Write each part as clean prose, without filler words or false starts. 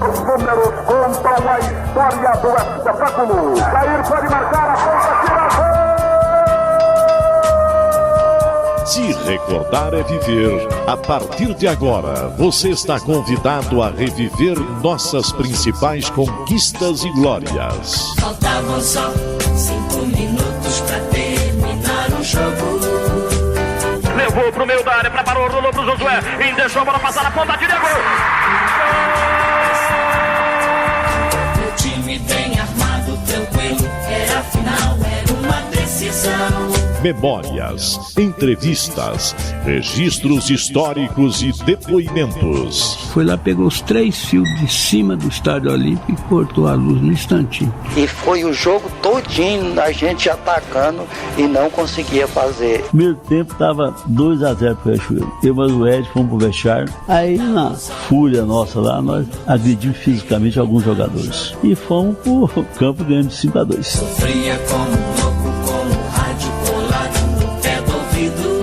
Os números contam a história do espetáculo. Jair pode marcar, a ponta, tira gol! Se recordar é viver. A partir de agora, você está convidado a reviver nossas principais conquistas e glórias. Faltavam só 5 minutos pra terminar o jogo. Levou pro meio da área, preparou, rolou pro Josué. E deixou a bola passar na ponta, tira gol! Meu time bem armado, tranquilo. Era a final, era uma decisão. Memórias, entrevistas, registros históricos e depoimentos. Foi lá, pegou os 3 fios de cima do Estádio Olímpico e cortou a luz no instantinho. E foi o jogo todinho a gente atacando e não conseguia fazer. Primeiro tempo tava 2-0 pro Riachuelo. Eu e o Ed fomos pro vestiário. Aí na fúria nossa lá, nós agredimos fisicamente alguns jogadores. E fomos pro campo ganhando de 5-2. Sofria como louco, com o rádio colado no pé do ouvido.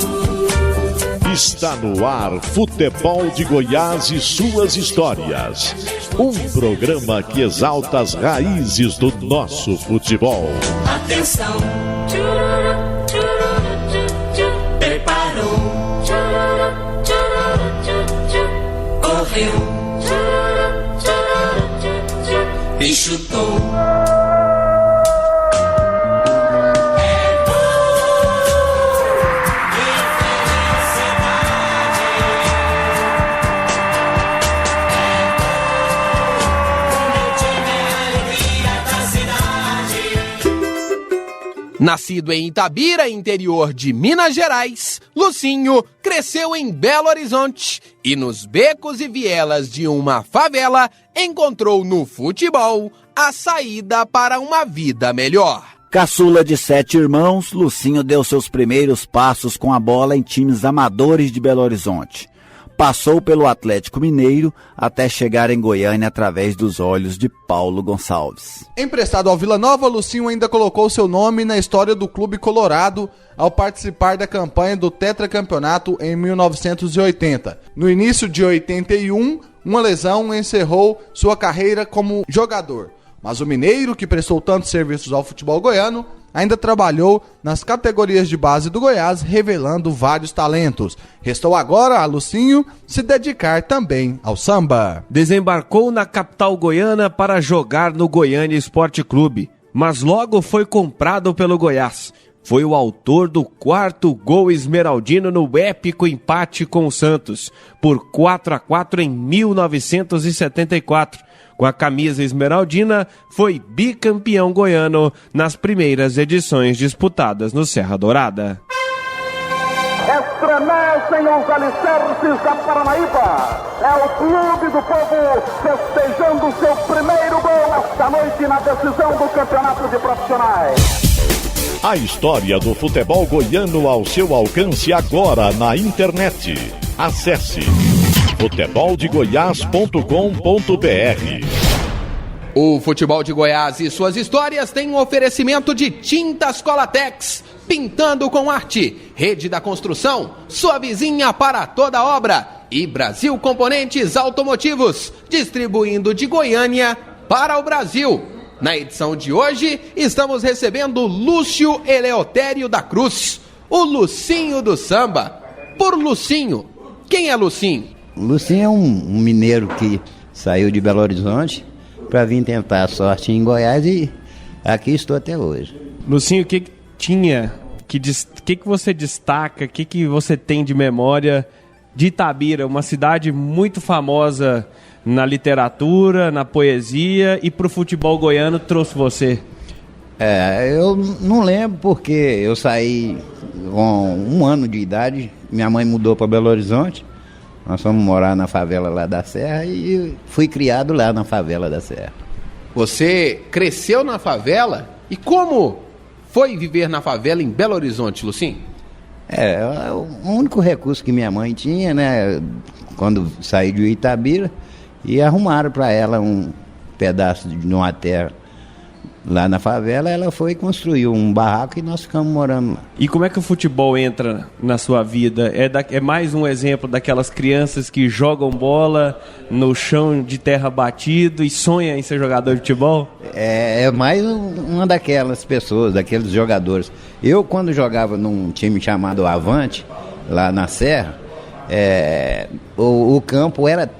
Está no ar Futebol de Goiás e suas histórias. Um programa que exalta as raízes do nosso futebol. Atenção, preparou, correu e chutou. Nascido em Itabira, interior de Minas Gerais, Lucinho cresceu em Belo Horizonte e nos becos e vielas de uma favela encontrou no futebol a saída para uma vida melhor. Caçula de 7 irmãos, Lucinho deu seus primeiros passos com a bola em times amadores de Belo Horizonte. Passou pelo Atlético Mineiro até chegar em Goiânia através dos olhos de Paulo Gonçalves. Emprestado ao Vila Nova, Lucinho ainda colocou seu nome na história do clube colorado ao participar da campanha do tetracampeonato em 1980. No início de 81, uma lesão encerrou sua carreira como jogador. Mas o mineiro, que prestou tantos serviços ao futebol goiano, ainda trabalhou nas categorias de base do Goiás, revelando vários talentos. Restou agora a Lucinho se dedicar também ao samba. Desembarcou na capital goiana para jogar no Goiânia Esporte Clube, mas logo foi comprado pelo Goiás. Foi o autor do 4º gol esmeraldino no épico empate com o Santos, por 4-4 em 1974. Com a camisa esmeraldina, foi bicampeão goiano nas primeiras edições disputadas no Serra Dourada. Estremecem os alicerces da Paranaíba. É o clube do povo festejando seu primeiro gol esta noite na decisão do campeonato de profissionais. A história do futebol goiano ao seu alcance agora na internet. Acesse futeboldegoias.com.br. O Futebol de Goiás e suas histórias tem um oferecimento de Tintas Colatex, pintando com arte, Rede da Construção, sua vizinha para toda obra, e Brasil Componentes Automotivos, distribuindo de Goiânia para o Brasil. Na edição de hoje, estamos recebendo Lúcio Eleutério da Cruz, o Lucinho do Samba. Por Lucinho, quem é Lucinho? Lucinho é um mineiro que saiu de Belo Horizonte para vir tentar a sorte em Goiás e aqui estou até hoje. Lucinho, o que tinha, que você destaca, o que você tem de memória de Itabira, uma cidade muito famosa na literatura, na poesia e para o futebol goiano trouxe você? Eu não lembro porque eu saí com 1 ano de idade, minha mãe mudou para Belo Horizonte, nós fomos morar na favela lá da Serra e fui criado lá na favela da Serra. Você cresceu na favela? E como foi viver na favela em Belo Horizonte, Lucinho? O único recurso que minha mãe tinha, né, quando saí de Itabira, e arrumaram para ela um pedaço de uma terra lá na favela, ela foi e construiu um barraco e nós ficamos morando lá. E como é que o futebol entra na sua vida? É mais um exemplo daquelas crianças que jogam bola no chão de terra batido e sonham em ser jogador de futebol? É mais uma daquelas pessoas, daqueles jogadores. Eu, quando jogava num time chamado Avante, lá na Serra, o campo era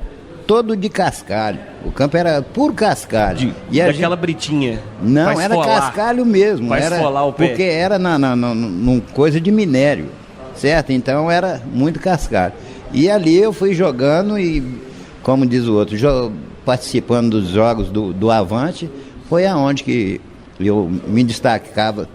todo de cascalho. O campo era puro cascalho. Daquela britinha. Não, era cascalho mesmo. Vai esfolar o pé. Porque era num coisa de minério, certo? Então era muito cascalho. E ali eu fui jogando e, como diz o outro, participando dos jogos do Avante, foi aonde que eu me destacava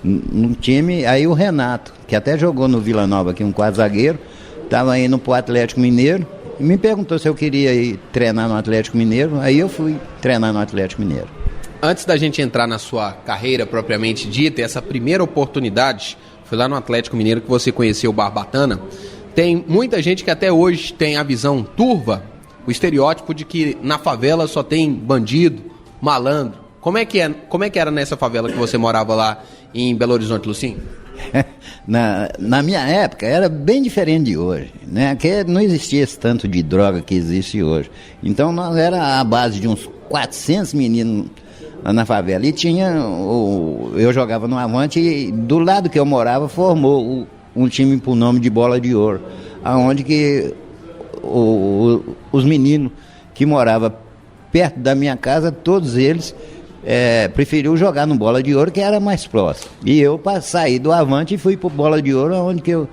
no time. Aí o Renato, que até jogou no Vila Nova aqui, um quadro zagueiro, estava indo pro Atlético Mineiro, e me perguntou se eu queria ir treinar no Atlético Mineiro. Aí eu fui treinar no Atlético Mineiro. Antes da gente entrar na sua carreira propriamente dita, essa primeira oportunidade foi lá no Atlético Mineiro que você conheceu o Barbatana. Tem muita gente que até hoje tem a visão turva, o estereótipo de que na favela só tem bandido, malandro. Como é que era nessa favela que você morava lá em Belo Horizonte, Lucinho? Na minha época era bem diferente de hoje, né? Que não existia esse tanto de droga que existe hoje. Então nós era a base de uns 400 meninos lá na favela. E eu jogava no Avante e do lado que eu morava formou um time por nome de Bola de Ouro, aonde que os meninos que moravam perto da minha casa, todos eles preferiu jogar no Bola de Ouro, que era mais próximo. E eu saí do Avante e fui pro Bola de Ouro, onde que eu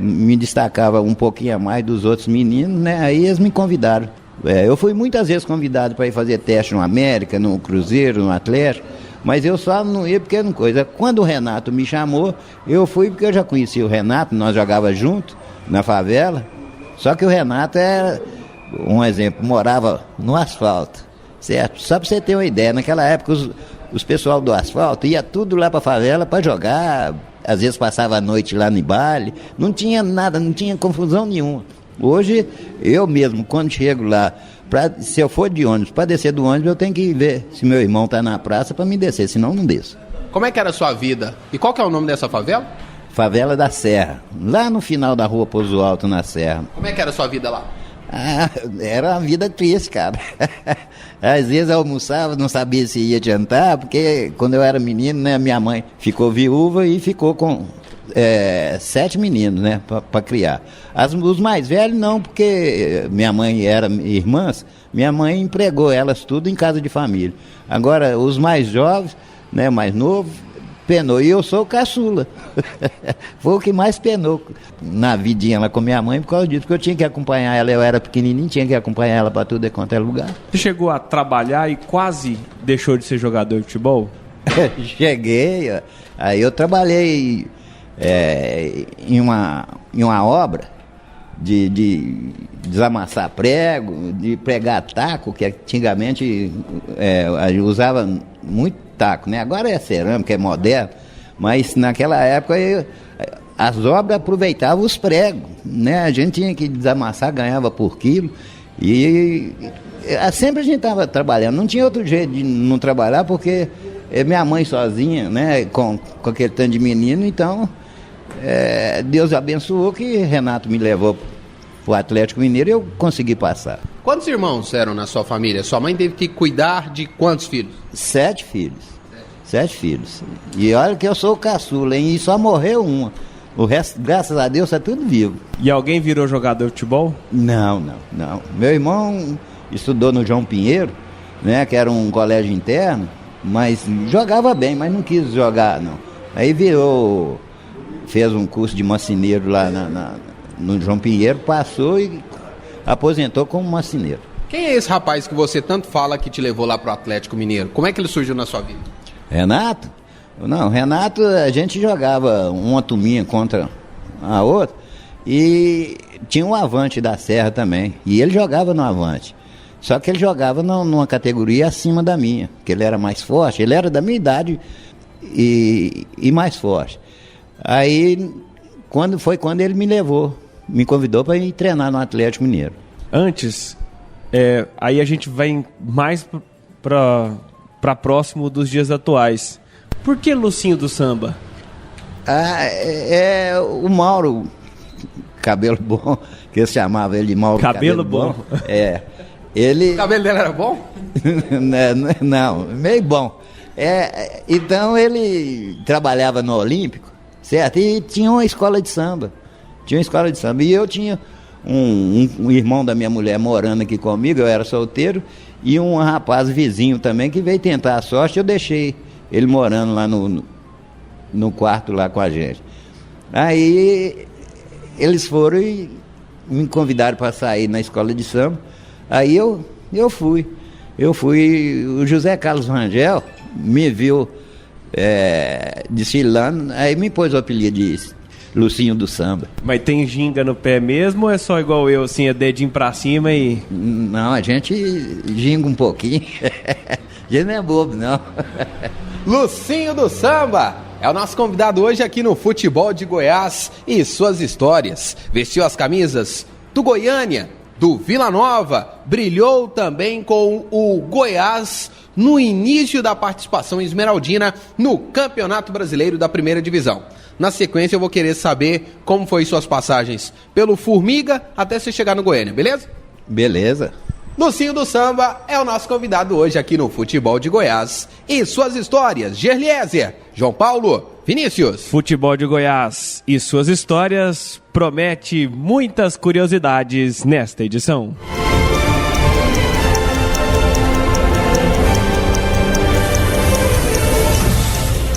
me destacava um pouquinho a mais dos outros meninos, né? Aí eles me convidaram. Eu fui muitas vezes convidado para ir fazer teste no América, no Cruzeiro, no Atlético, mas eu só não ia porque não coisa. Quando o Renato me chamou, eu fui porque eu já conhecia o Renato, nós jogávamos junto na favela, só que o Renato era, um exemplo, morava no asfalto. Certo? Só para você ter uma ideia, naquela época os pessoal do asfalto ia tudo lá para favela para jogar, às vezes passava a noite lá no baile, não tinha nada, não tinha confusão nenhuma. Hoje, eu mesmo, quando chego lá, se eu for de ônibus, para descer do ônibus, eu tenho que ver se meu irmão está na praça para me descer, senão não desço. Como é que era a sua vida? E qual que é o nome dessa favela? Favela da Serra, lá no final da rua Pouso Alto, na Serra. Como é que era a sua vida lá? Era uma vida triste, cara. Às vezes eu almoçava, não sabia se ia jantar, porque quando eu era menino, né, minha mãe ficou viúva e ficou com 7 meninos, né, para criar. Os mais velhos não, porque minha mãe era irmãs, minha mãe empregou elas tudo em casa de família. Agora, os mais jovens, né, mais novos, penou. E eu sou o caçula. Foi o que mais penou na vidinha lá com minha mãe, por causa disso, porque eu tinha que acompanhar ela. Eu era pequenininho, tinha que acompanhar ela para tudo quanto é lugar. Você chegou a trabalhar e quase deixou de ser jogador de futebol? Cheguei. Aí eu trabalhei em uma obra de desamassar prego, de pregar taco, que antigamente usava muito taco, né? Agora é cerâmica, é moderno, mas naquela época as obras aproveitavam os pregos, né? A gente tinha que desamassar, ganhava por quilo e sempre a gente estava trabalhando, não tinha outro jeito de não trabalhar, porque minha mãe sozinha, né? Com aquele tanto de menino, então Deus abençoou que Renato me levou pro Atlético Mineiro e eu consegui passar. Quantos irmãos eram na sua família? Sua mãe teve que cuidar de quantos filhos? 7 filhos. 7 filhos. E olha que eu sou o caçula, hein? E só morreu uma. O resto, graças a Deus, é tudo vivo. E alguém virou jogador de futebol? Não. Meu irmão estudou no João Pinheiro, né? Que era um colégio interno, mas jogava bem, mas não quis jogar, não. Aí fez um curso de marceneiro lá no João Pinheiro, passou e aposentou como marceneiro. Quem é esse rapaz que você tanto fala que te levou lá pro Atlético Mineiro? Como é que ele surgiu na sua vida? Renato? Não, Renato, a gente jogava uma turminha contra a outra e tinha um Avante da Serra também, e ele jogava no Avante. Só que ele jogava numa categoria acima da minha, que ele era mais forte, ele era da minha idade e mais forte. Aí, quando ele me convidou para ir treinar no Atlético Mineiro. Antes, aí a gente vai mais para para próximo dos dias atuais. Por que Lucinho do Samba? O Mauro, cabelo bom, que eu chamava ele de Mauro Cabelo bom. Ele... O cabelo dele era bom? Não, meio bom. Então ele trabalhava no Olímpico, certo? E tinha uma escola de samba. E eu tinha um irmão da minha mulher morando aqui comigo, eu era solteiro, e um rapaz vizinho também que veio tentar a sorte, eu deixei ele morando lá no quarto lá com a gente. Aí eles foram e me convidaram para sair na escola de samba. Aí eu fui. O José Carlos Rangel me viu desfilando, aí me pôs o apelido de Lucinho do Samba. Mas tem ginga no pé mesmo ou é só igual eu, assim, é dedinho pra cima e... Não, a gente ginga um pouquinho. A gente não é bobo, não. Lucinho do Samba é o nosso convidado hoje aqui no Futebol de Goiás e suas histórias. Vestiu as camisas do Goiânia, do Vila Nova, brilhou também com o Goiás no início da participação esmeraldina no Campeonato Brasileiro da Primeira Divisão. Na sequência eu vou querer saber como foi suas passagens pelo Formiga até você chegar no Goiânia, beleza? Beleza. Lucinho do Samba é o nosso convidado hoje aqui no Futebol de Goiás e suas histórias. Gerliezer, João Paulo, Vinícius. Futebol de Goiás e suas histórias promete muitas curiosidades nesta edição.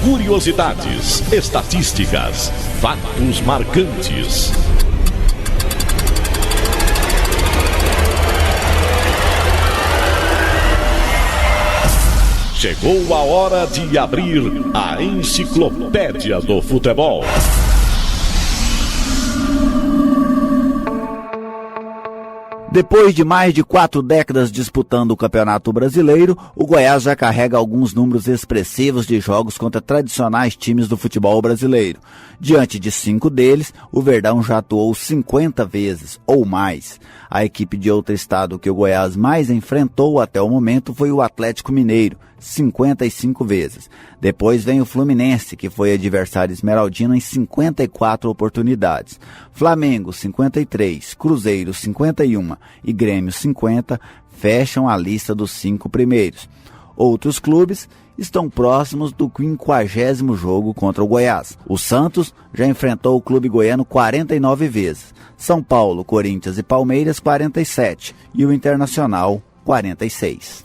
Curiosidades, estatísticas, fatos marcantes. Chegou a hora de abrir a Enciclopédia do Futebol. Depois de mais de 4 décadas disputando o Campeonato Brasileiro, o Goiás já carrega alguns números expressivos de jogos contra tradicionais times do futebol brasileiro. Diante de 5 deles, o Verdão já atuou 50 vezes ou mais. A equipe de outro estado que o Goiás mais enfrentou até o momento foi o Atlético Mineiro, 55 vezes. Depois vem o Fluminense, que foi adversário esmeraldino em 54 oportunidades. Flamengo, 53, Cruzeiro, 51 e Grêmio, 50, fecham a lista dos 5 primeiros. Outros clubes estão próximos do 50º jogo contra o Goiás. O Santos já enfrentou o clube goiano 49 vezes. São Paulo, Corinthians e Palmeiras, 47 e o Internacional, 46.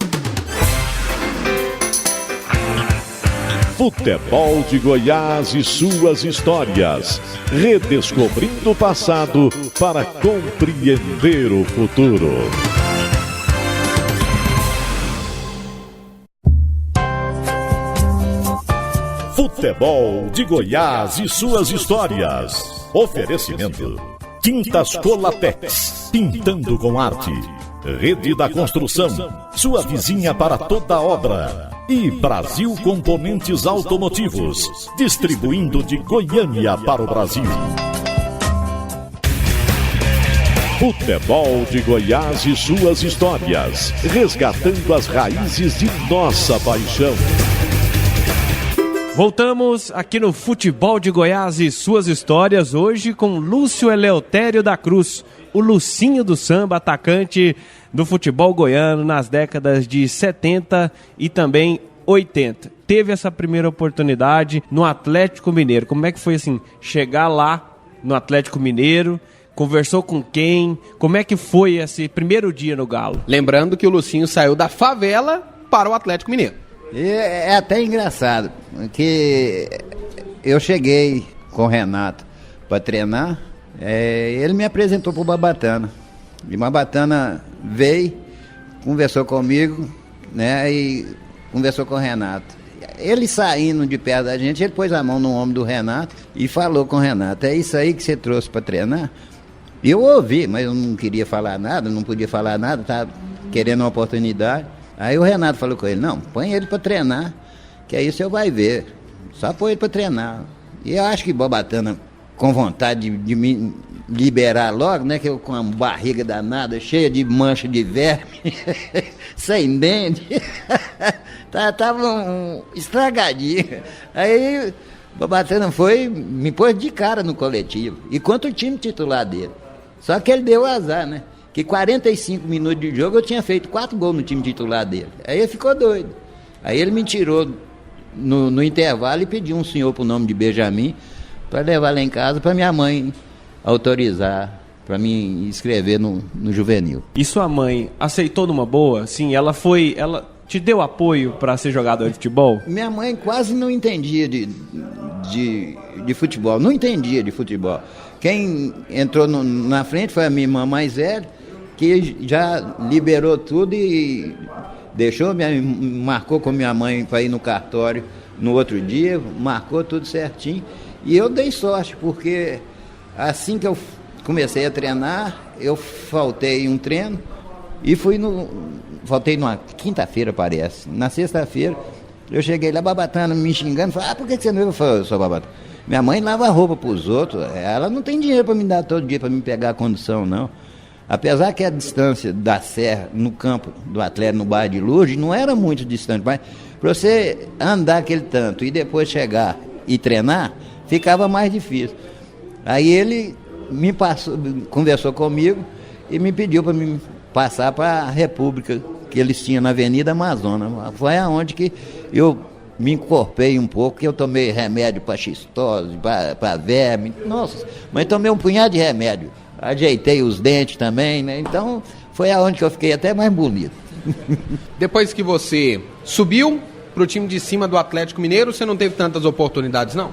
Futebol de Goiás e suas histórias. Redescobrindo o passado para compreender o futuro. Futebol de Goiás e suas histórias. Oferecimento: Tintas Colatex, pintando com arte. Rede da Construção, sua vizinha para toda obra. E Brasil Componentes Automotivos, distribuindo de Goiânia para o Brasil. Futebol de Goiás e suas histórias, resgatando as raízes de nossa paixão. Voltamos aqui no Futebol de Goiás e suas histórias, hoje com Lúcio Eleutério da Cruz, o Lucinho do Samba, atacante do futebol goiano nas décadas de 70 e também 80. Teve essa primeira oportunidade no Atlético Mineiro. Como é que foi assim, chegar lá no Atlético Mineiro? Conversou com quem? Como é que foi esse primeiro dia no Galo? Lembrando que o Lucinho saiu da favela para o Atlético Mineiro. É até engraçado, que eu cheguei com o Renato para treinar, ele me apresentou para o Babatana. E o Babatana veio, conversou comigo, né, e conversou com o Renato. Ele saindo de perto da gente, ele pôs a mão no ombro do Renato e falou com o Renato: é isso aí que você trouxe para treinar? E eu ouvi, mas eu não queria falar nada, não podia falar nada, estava querendo uma oportunidade. Aí o Renato falou com ele: não, põe ele para treinar, que aí você vai ver, só põe ele para treinar. E eu acho que Bobatana com vontade de me liberar logo, né? Que eu com a barriga danada, cheia de mancha de verme, sem dente, tava estragadinho. Aí Babatana foi, me pôs de cara no coletivo, e contra o time titular dele. Só que ele deu azar, né? Que 45 minutos de jogo eu tinha feito 4 gols no time titular dele. Aí ele ficou doido. Aí ele me tirou no intervalo e pediu um senhor pro nome de Benjamin para levar lá em casa para minha mãe autorizar para mim inscrever no juvenil. E sua mãe aceitou numa boa? Sim, ela te deu apoio para ser jogador de futebol? Minha mãe quase não entendia de futebol, não entendia de futebol. Quem entrou na frente foi a minha irmã mais velha, que já liberou tudo e marcou com minha mãe para ir no cartório no outro dia, marcou tudo certinho. E eu dei sorte, porque assim que eu comecei a treinar, eu faltei um treino e faltei numa quinta-feira, parece. Na sexta-feira, eu cheguei lá, Babatana me xingando, falei, por que você não veio? Eu falei, sou Babatana. Minha mãe lava roupa para os outros, ela não tem dinheiro para me dar todo dia, para me pegar a condição, não. Apesar que a distância da serra no campo do Atlético, no bairro de Lourdes, não era muito distante, mas para você andar aquele tanto e depois chegar e treinar, ficava mais difícil. Aí ele conversou comigo e me pediu para me passar para a República, que eles tinham na Avenida Amazonas. Foi aonde que eu me incorporei um pouco, que eu tomei remédio para xistose, para verme, nossa, mas tomei um punhado de remédio. Ajeitei os dentes também, né? Então foi aonde que eu fiquei até mais bonito. Depois que você subiu pro time de cima do Atlético Mineiro, você não teve tantas oportunidades, não?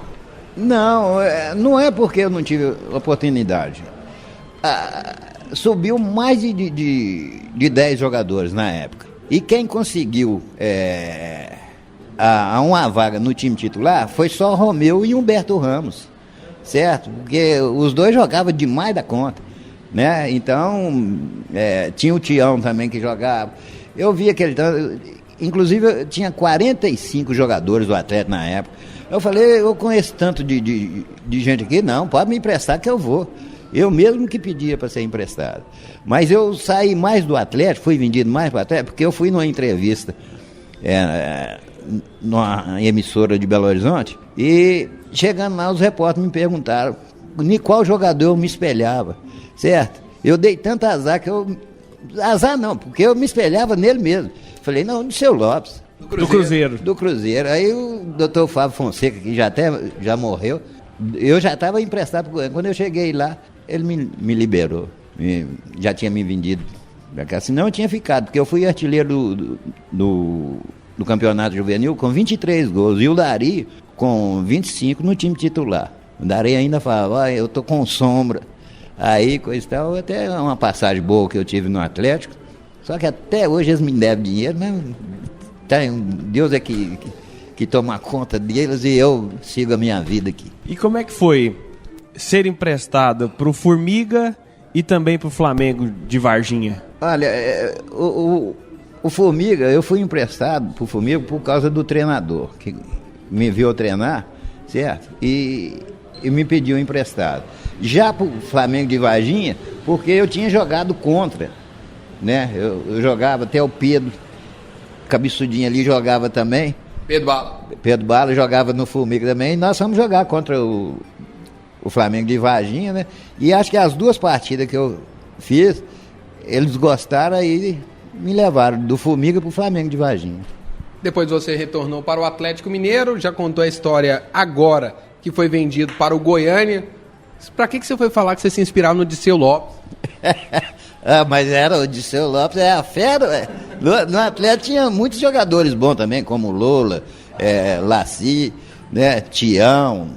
Não é porque eu não tive oportunidade. Subiu mais de 10 jogadores na época. E quem conseguiu uma vaga no time titular foi só Romeu e Humberto Ramos. Certo? Porque os dois jogavam demais da conta, né? Então, tinha o Tião também que jogava. Eu vi aquele tanto, inclusive tinha 45 jogadores do Atlético na época. Eu falei, eu conheço tanto de gente aqui, não, pode me emprestar que eu vou. Eu mesmo que pedia para ser emprestado. Mas eu saí mais do Atlético, fui vendido mais para o Atlético, porque eu fui numa entrevista numa emissora de Belo Horizonte, e chegando lá os repórteres me perguntaram em qual jogador eu me espelhava, certo? Eu dei tanto azar que azar não, porque eu me espelhava nele mesmo. Falei, não, do Seu Lopes. Do Cruzeiro. Aí o doutor Fábio Fonseca, que já morreu, eu já estava emprestado. Quando eu cheguei lá, ele me liberou. Já tinha me vendido pra cá, senão eu tinha ficado, porque eu fui artilheiro do campeonato juvenil com 23 gols, e o Dari com 25 no time titular. O Dari ainda falava, eu tô com sombra. Aí, coisa e tal, até uma passagem boa que eu tive no Atlético, só que até hoje eles me devem dinheiro, mas Deus é que toma conta deles e eu sigo a minha vida aqui. E como é que foi ser emprestado pro Formiga e também pro Flamengo de Varginha? Olha, o Formiga, eu fui emprestado pro Formiga por causa do treinador, que me viu treinar, certo? E me pediu emprestado. Já pro Flamengo de Varginha, porque eu tinha jogado contra, né? Eu jogava, até o Pedro Cabeçudinho ali jogava também. Pedro Bala jogava no Formiga também, e nós fomos jogar contra o Flamengo de Varginha, né? E acho que as 2 partidas que eu fiz, eles gostaram e me levaram do Formiga pro Flamengo de Varginha. Depois você retornou para o Atlético Mineiro, já contou a história agora que foi vendido para o Goiânia. Para que você foi falar que você se inspirava no Disseu Lopes? Mas era o Disseu Lopes, a fera, ué. No Atlético tinha muitos jogadores bons também, como Lola, Laci, né, Tião,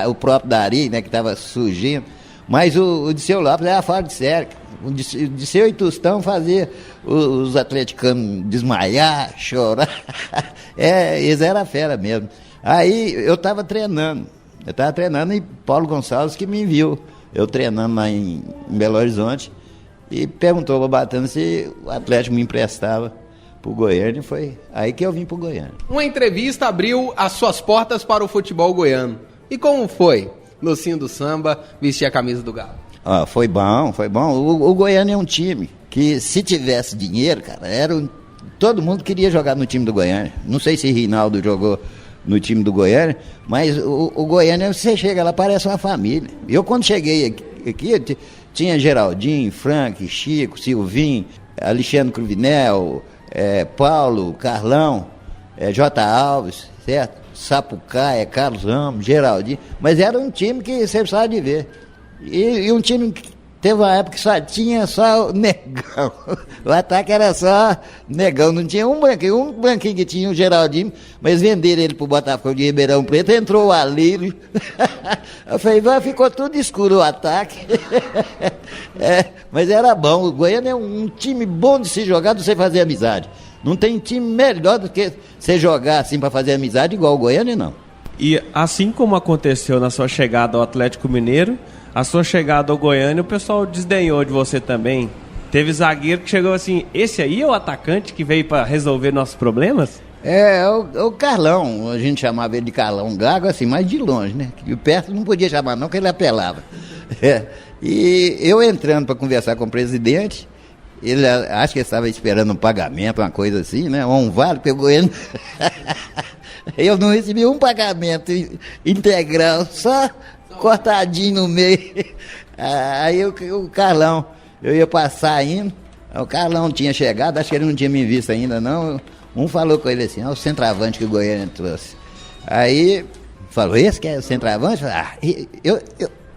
o próprio Dari, né, que estava surgindo. Mas o Disseu Lopes era fora de série. O Disseu e Tostão fazia os atleticanos desmaiar, chorar. Eles eram fera mesmo. Aí eu estava treinando e Paulo Gonçalves que me viu, eu treinando lá em Belo Horizonte, e perguntou para o Babatana se o Atlético me emprestava pro Goiânia. Foi aí que eu vim pro Goiânia. Uma entrevista abriu as suas portas para o futebol goiano. E como foi Lucinho do Samba vestir a camisa do Galo? Foi bom. O Goiânia é um time que, se tivesse dinheiro, cara, todo mundo queria jogar no time do Goiânia. Não sei se Rinaldo jogou no time do Goiânia, mas o Goiânia, você chega lá, parece uma família. Eu, quando cheguei aqui tinha Geraldinho, Frank, Chico, Silvinho, Alexandre Cruvinel, Paulo, Carlão, J. Alves, certo? Sapucaia, Carlos Ramos, Geraldinho, mas era um time que você precisava de ver. E um time que teve uma época que tinha só negão. O ataque era só negão, não tinha um branquinho que tinha o Geraldinho, mas venderam ele pro Botafogo de Ribeirão Preto, entrou o Alírio. Eu falei, ficou tudo escuro o ataque. Mas era bom, o Goiânia é um time bom de se jogar, de você fazer amizade. Não tem time melhor do que você jogar assim para fazer amizade igual o Goiânia, não. E assim como aconteceu na sua chegada ao Atlético Mineiro, a sua chegada ao Goiânia, o pessoal desdenhou de você também. Teve zagueiro que chegou assim, esse aí é o atacante que veio para resolver nossos problemas? O Carlão, a gente chamava ele de Carlão Gago, assim, mais de longe, né? E perto não podia chamar não, porque ele apelava. E eu entrando para conversar com o presidente, ele acho que ele estava esperando um pagamento, uma coisa assim, né? Ou um vale, porque o Goiânia... Eu não recebi um pagamento integral, só cortadinho no meio. Aí o Carlão, eu ia passar indo, o Carlão tinha chegado, acho que ele não tinha me visto ainda não. Um falou com ele assim, o centroavante que o Goiânia trouxe. Aí falou, esse que é o centroavante?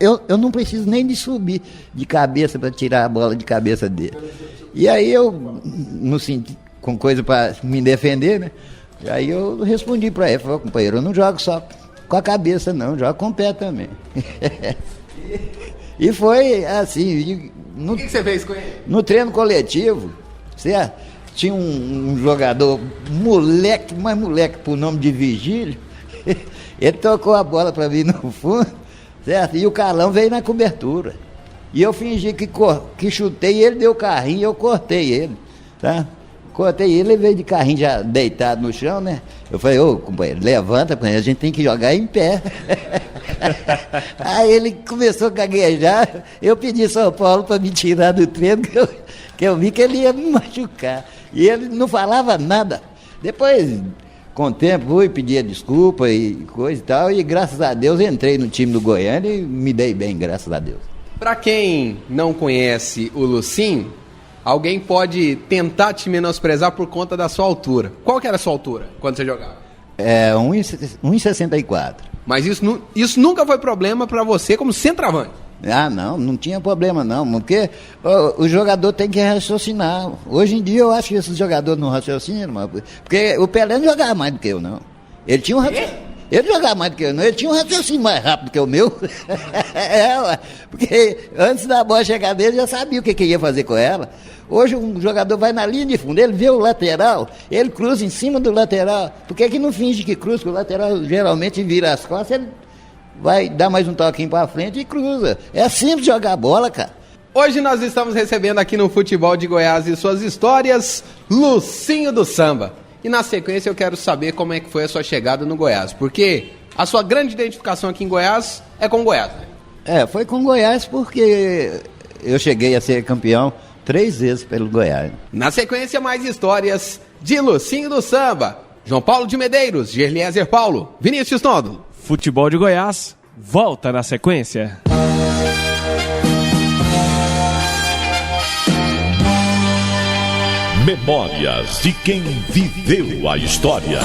Eu não preciso nem de subir de cabeça para tirar a bola de cabeça dele. E aí eu, não senti com coisa para me defender, né? Aí eu respondi para ele, falei, companheiro, eu não jogo só com a cabeça não, jogo com o pé também. E foi assim. O que você fez com ele? No treino coletivo, certo? Tinha um jogador, moleque por nome de Vigílio, ele tocou a bola para mim no fundo, certo? E o Carlão veio na cobertura. E eu fingi que chutei, ele deu carrinho e eu cortei ele, tá? Cortei ele veio de carrinho já deitado no chão, né? Eu falei, companheiro, levanta, a gente tem que jogar em pé. Aí ele começou a gaguejar, eu pedi São Paulo para me tirar do treino, que eu vi que ele ia me machucar. E ele não falava nada. Depois, com o tempo, fui pedir desculpa e coisa e tal, e graças a Deus entrei no time do Goiânia e me dei bem, graças a Deus. Para quem não conhece o Lucinho, alguém pode tentar te menosprezar por conta da sua altura. Qual que era a sua altura quando você jogava? 1,64. Mas isso nunca foi problema para você como centroavante? Não tinha problema não, porque o jogador tem que raciocinar. Hoje em dia eu acho que esses jogadores não raciocinam, porque o Pelé não jogava mais do que eu, não. Ele tinha um raciocínio. Ele jogava mais do que eu, não. Ele tinha um raciocínio mais rápido que o meu. Porque antes da bola chegar dele, já sabia o que ia fazer com ela. Hoje um jogador vai na linha de fundo, ele vê o lateral, ele cruza em cima do lateral. Por que não finge que cruza? Porque o lateral geralmente vira as costas, ele vai dar mais um toquinho pra frente e cruza. É simples jogar bola, cara. Hoje nós estamos recebendo aqui no Futebol de Goiás e suas histórias, Lucinho do Samba. E na sequência eu quero saber como é que foi a sua chegada no Goiás, porque a sua grande identificação aqui em Goiás é com Goiás, né? Foi com Goiás porque eu cheguei a ser campeão 3 vezes pelo Goiás. Na sequência, mais histórias de Lucinho do Samba. João Paulo de Medeiros, Gerliezer Paulo, Vinícius Nódulo. Futebol de Goiás, volta na sequência. Memórias de quem viveu a história.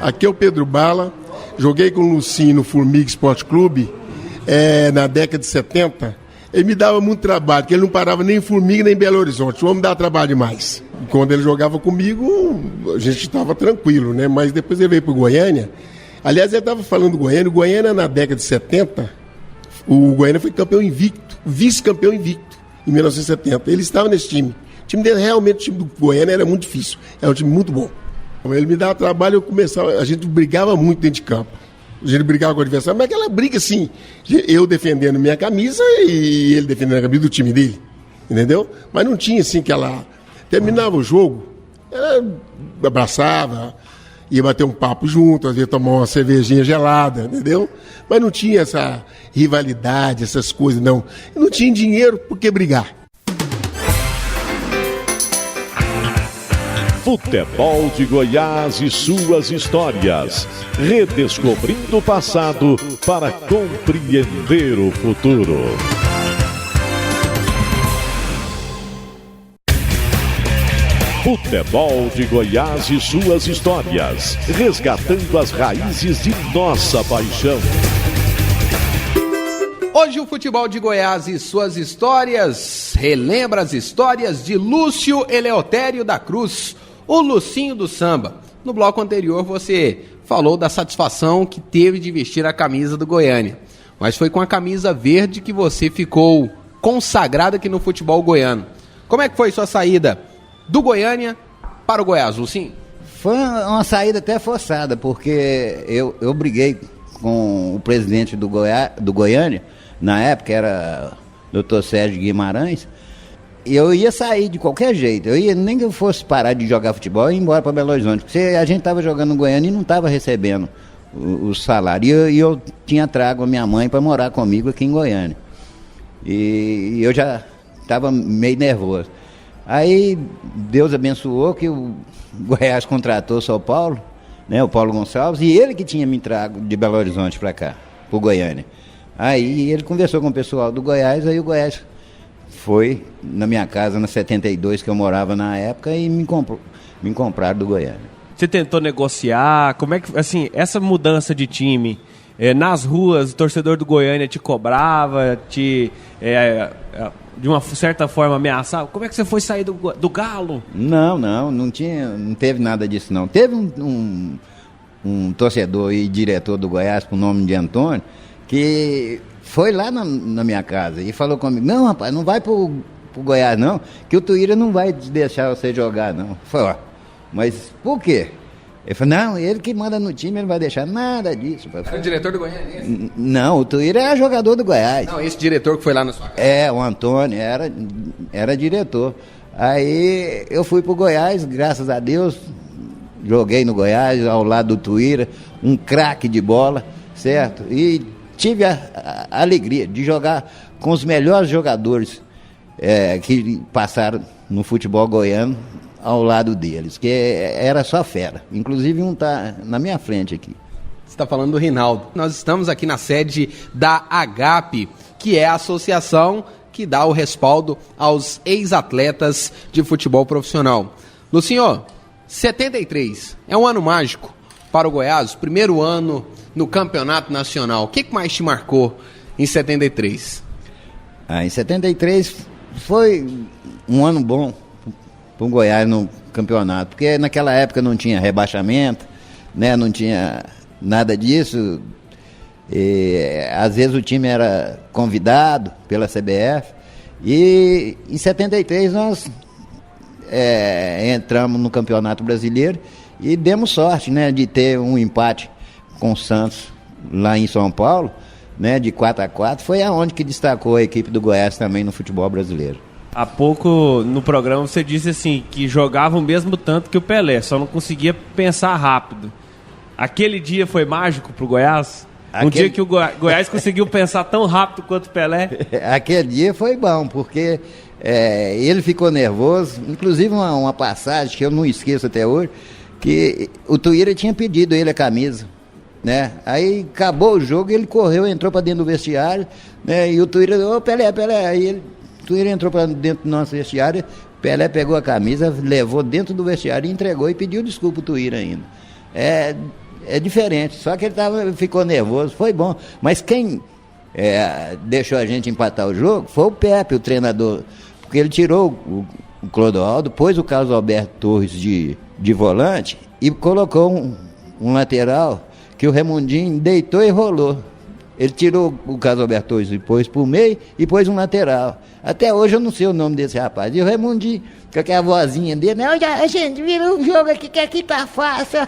Aqui é o Pedro Bala, joguei com o Lucinho no Formiga Esporte Clube na década de 70. Ele me dava muito trabalho, porque ele não parava nem em Formiga nem em Belo Horizonte. O homem dava trabalho demais. Quando ele jogava comigo, a gente estava tranquilo, né? Mas depois ele veio para o Goiânia. Aliás, eu estava falando do Goiânia. O Goiânia, na década de 70, o Goiânia foi campeão invicto, vice-campeão invicto, em 1970. Ele estava nesse time. O time dele, realmente, o time do Goiânia era muito difícil. Era um time muito bom. Ele me dava trabalho, a gente brigava muito dentro de campo. A gente brigava com o adversário, mas aquela briga assim, eu defendendo minha camisa e ele defendendo a camisa do time dele. Entendeu? Mas não tinha assim aquela... Terminava o jogo, abraçava, ia bater um papo junto, às vezes tomar uma cervejinha gelada, entendeu? Mas não tinha essa rivalidade, essas coisas, não. E não tinha dinheiro, por que brigar? Futebol de Goiás e suas histórias. Redescobrindo o passado para compreender o futuro. Futebol de Goiás e suas histórias. Resgatando as raízes de nossa paixão. Hoje o Futebol de Goiás e suas histórias relembra as histórias de Lúcio Eleutério da Cruz, o Lucinho do Samba. No bloco anterior você falou da satisfação que teve de vestir a camisa do Goiânia, mas foi com a camisa verde que você ficou consagrado aqui no futebol goiano. Como é que foi sua saída do Goiânia para o Goiás, Lucinho? Foi uma saída até forçada, porque eu briguei com o presidente do Goiânia, na época era o Dr. Sérgio Guimarães, e eu ia sair de qualquer jeito. Nem que eu fosse parar de jogar futebol e ir embora para Belo Horizonte, porque a gente estava jogando no Goiânia e não estava recebendo o salário. E eu tinha trago a minha mãe para morar comigo aqui em Goiânia. E eu já estava meio nervoso. Aí Deus abençoou que o Goiás contratou o São Paulo, né, o Paulo Gonçalves, e ele que tinha me trago de Belo Horizonte para cá, para o Goiânia. Aí ele conversou com o pessoal do Goiás, aí o Goiás foi na minha casa, na 72, que eu morava na época, e me compraram do Goiânia. Você tentou negociar? Como é que, assim, essa mudança de time, nas ruas, o torcedor do Goiânia te cobrava, de uma certa forma ameaçava? Como é que você foi sair do Galo? Não teve nada disso, não. Teve um torcedor e diretor do Goiás, com o nome de Antônio, que foi lá na minha casa e falou comigo: não, rapaz, não vai pro Goiás não, que o Tuíra não vai deixar você jogar não. Eu falei: ó, mas por quê? Ele falou: não, ele que manda no time, ele não vai deixar nada disso. Era o diretor do Goiás? Não, o Tuíra era jogador do Goiás. Não, esse diretor que foi lá na sua casa? O Antônio era diretor. Aí eu fui pro Goiás, graças a Deus, joguei no Goiás, ao lado do Tuíra, um craque de bola, certo? E tive a alegria de jogar com os melhores jogadores que passaram no futebol goiano ao lado deles, que era só fera. Inclusive um tá na minha frente aqui. Você está falando do Rinaldo. Nós estamos aqui na sede da AGAP, que é a associação que dá o respaldo aos ex-atletas de futebol profissional. Lucinho, 73 é um ano mágico para o Goiás, primeiro ano no campeonato nacional. O que mais te marcou em 73? Em 73 foi um ano bom para o Goiás no campeonato, porque naquela época não tinha rebaixamento, né, não tinha nada disso. Às vezes o time era convidado pela CBF, e em 73 nós entramos no Campeonato Brasileiro e demos sorte, né, de ter um empate com o Santos lá em São Paulo, né, de 4-4, foi aonde que destacou a equipe do Goiás também no futebol brasileiro. Há pouco no programa você disse assim, que jogava o mesmo tanto que o Pelé, só não conseguia pensar rápido. Aquele dia foi mágico pro Goiás? Um dia que o Goiás conseguiu pensar tão rápido quanto o Pelé? Aquele dia foi bom, porque ele ficou nervoso, inclusive uma passagem que eu não esqueço até hoje, que o Tuíra tinha pedido ele a camisa, né? Aí acabou o jogo, ele correu, entrou para dentro do vestiário, né? E o Tuíra: ô Pelé, aí o Tuíra entrou para dentro do nosso vestiário, Pelé pegou a camisa, levou dentro do vestiário e entregou e pediu desculpa ao Tuíra ainda. É diferente, só que ele ficou nervoso, foi bom. Mas quem deixou a gente empatar o jogo foi o Pepe, o treinador, porque ele tirou o Clodoaldo, pôs o Carlos Alberto Torres de volante e colocou um lateral que o Remundinho deitou e rolou. Ele tirou o Carlos Alberto e pôs por meio e pôs um lateral. Até hoje eu não sei o nome desse rapaz. E o Raimundinho, com aquela vozinha dele, né? A gente vira um jogo aqui que aqui tá fácil.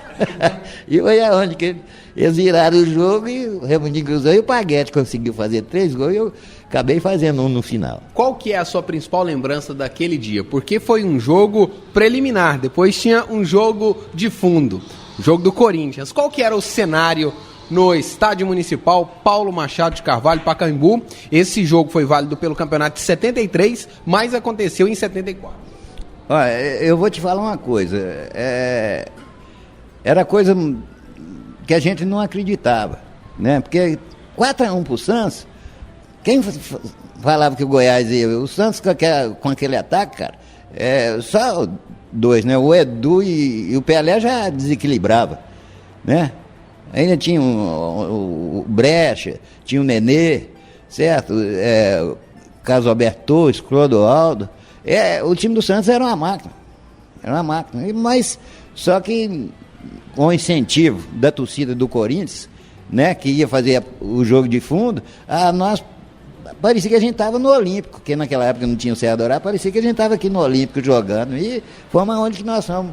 E foi aonde que eles viraram o jogo e o Raimundinho cruzou e o Paguete conseguiu fazer 3 gols e eu acabei fazendo um no final. Qual que é a sua principal lembrança daquele dia? Porque foi um jogo preliminar, depois tinha um jogo de fundo, o jogo do Corinthians. Qual que era o cenário no Estádio Municipal Paulo Machado de Carvalho, Pacaembu? Esse jogo foi válido pelo campeonato de 73, mas aconteceu em 74. Olha, eu vou te falar uma coisa. Era coisa que a gente não acreditava, né? Porque 4-1 pro Santos, quem falava que o Goiás ia... O Santos com aquele ataque, cara, só 2, né? O Edu e o Pelé já desequilibrava, né? Ainda tinha o Brecha, tinha o Nenê, certo? O Carlos Alberto, o Clodoaldo. O time do Santos era uma máquina. Mas só que com o incentivo da torcida do Corinthians, né, que ia fazer o jogo de fundo, nós parecia que a gente estava no Olímpico, porque naquela época não tinha o Serra Dourada, parecia que a gente estava aqui no Olímpico jogando. E fomos aonde que nós fomos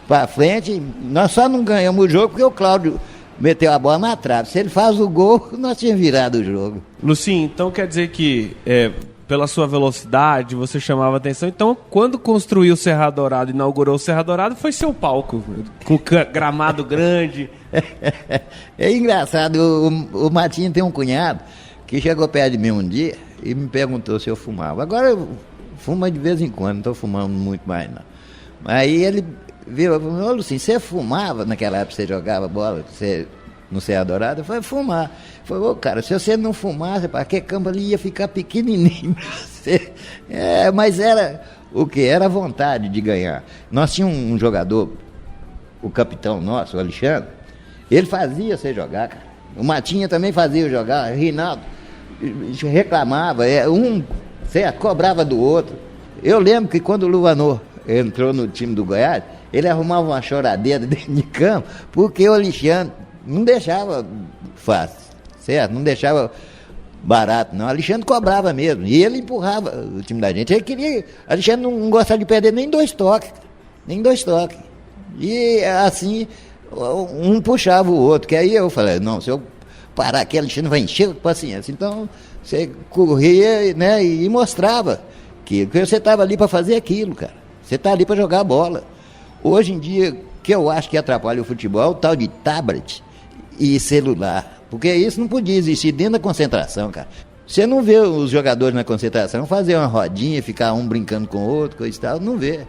para frente. Nós só não ganhamos o jogo porque o Cláudio meteu a bola na trave. Se ele faz o gol, nós tínhamos virado o jogo. Lucinho, então quer dizer que pela sua velocidade você chamava atenção. Então, quando construiu o Serra Dourada, inaugurou o Serra Dourada, foi seu palco, com gramado grande. É engraçado, o Matinho tem um cunhado que chegou perto de mim um dia e me perguntou se eu fumava. Agora eu fumo de vez em quando, não estou fumando muito mais não. Aí ele viu, falou: Lucinho, você fumava naquela época, você jogava bola no Serra Dourada? Eu falei: fumar. Ele falou: cara, se você não fumasse, para que campo ali ia ficar pequenininho. Mas era o que? Era a vontade de ganhar. Nós tínhamos um jogador, o capitão nosso, o Alexandre, ele fazia você jogar, cara. O Matinha também fazia jogar, o Rinaldo reclamava, certo, cobrava do outro. Eu lembro que quando o Luvanor entrou no time do Goiás, ele arrumava uma choradeira dentro de campo, porque o Alexandre não deixava fácil, certo? Não deixava barato, não. O Alexandre cobrava mesmo, e ele empurrava o time da gente. Ele queria... O Alexandre não gostava de perder nem 2 toques. E assim, um puxava o outro, que aí eu falei: não, se eu parar aqui, o Alexandre vai encher com paciência. Então, você corria, né, e mostrava que você estava ali para fazer aquilo, cara. Você está ali para jogar bola. Hoje em dia, que eu acho que atrapalha o futebol, é o tal de tablet e celular. Porque isso não podia existir dentro da concentração, cara. Você não vê os jogadores na concentração fazer uma rodinha, ficar um brincando com o outro, coisa e tal, não vê.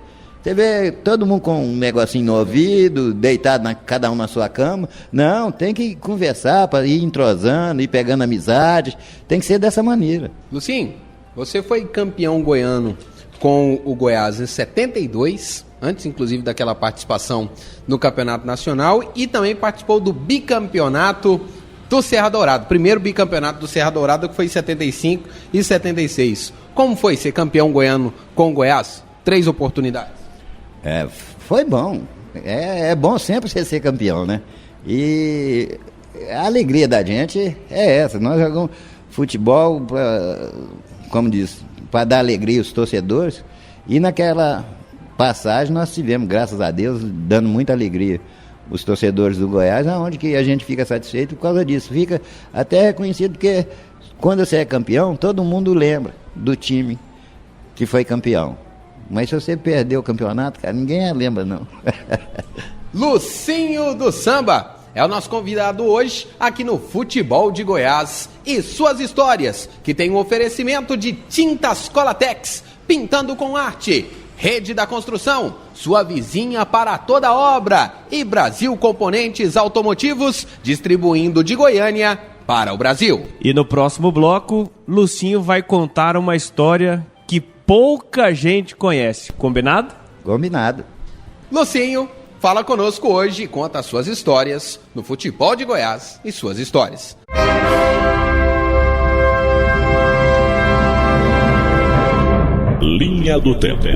Você vê todo mundo com um negocinho no ouvido, deitado cada um na sua cama. Não, tem que conversar para ir entrosando, ir pegando amizades. Tem que ser dessa maneira. Lucinho, você foi campeão goiano com o Goiás em 72, antes inclusive daquela participação no Campeonato Nacional, e também participou do bicampeonato do Serra Dourada, primeiro bicampeonato do Serra Dourada, que foi em 75 e 76. Como foi ser campeão goiano com o Goiás? 3 oportunidades. Foi bom. É bom sempre você ser campeão, né? E a alegria da gente é essa. Nós jogamos futebol, como disse, para dar alegria aos torcedores. E naquela passagem nós tivemos, graças a Deus, dando muita alegria os torcedores do Goiás, aonde que a gente fica satisfeito por causa disso. Fica até reconhecido que quando você é campeão, todo mundo lembra do time que foi campeão. Mas se você perder o campeonato, cara, ninguém lembra, não. Lucinho do Samba é o nosso convidado hoje aqui no Futebol de Goiás e suas histórias, que tem um oferecimento de Tintas Colatex, pintando com arte. Rede da Construção, sua vizinha para toda obra. E Brasil Componentes Automotivos, distribuindo de Goiânia para o Brasil. E no próximo bloco, Lucinho vai contar uma história que pouca gente conhece. Combinado? Combinado. Lucinho, fala conosco hoje e conta as suas histórias no Futebol de Goiás e suas histórias. Linha do Tempo.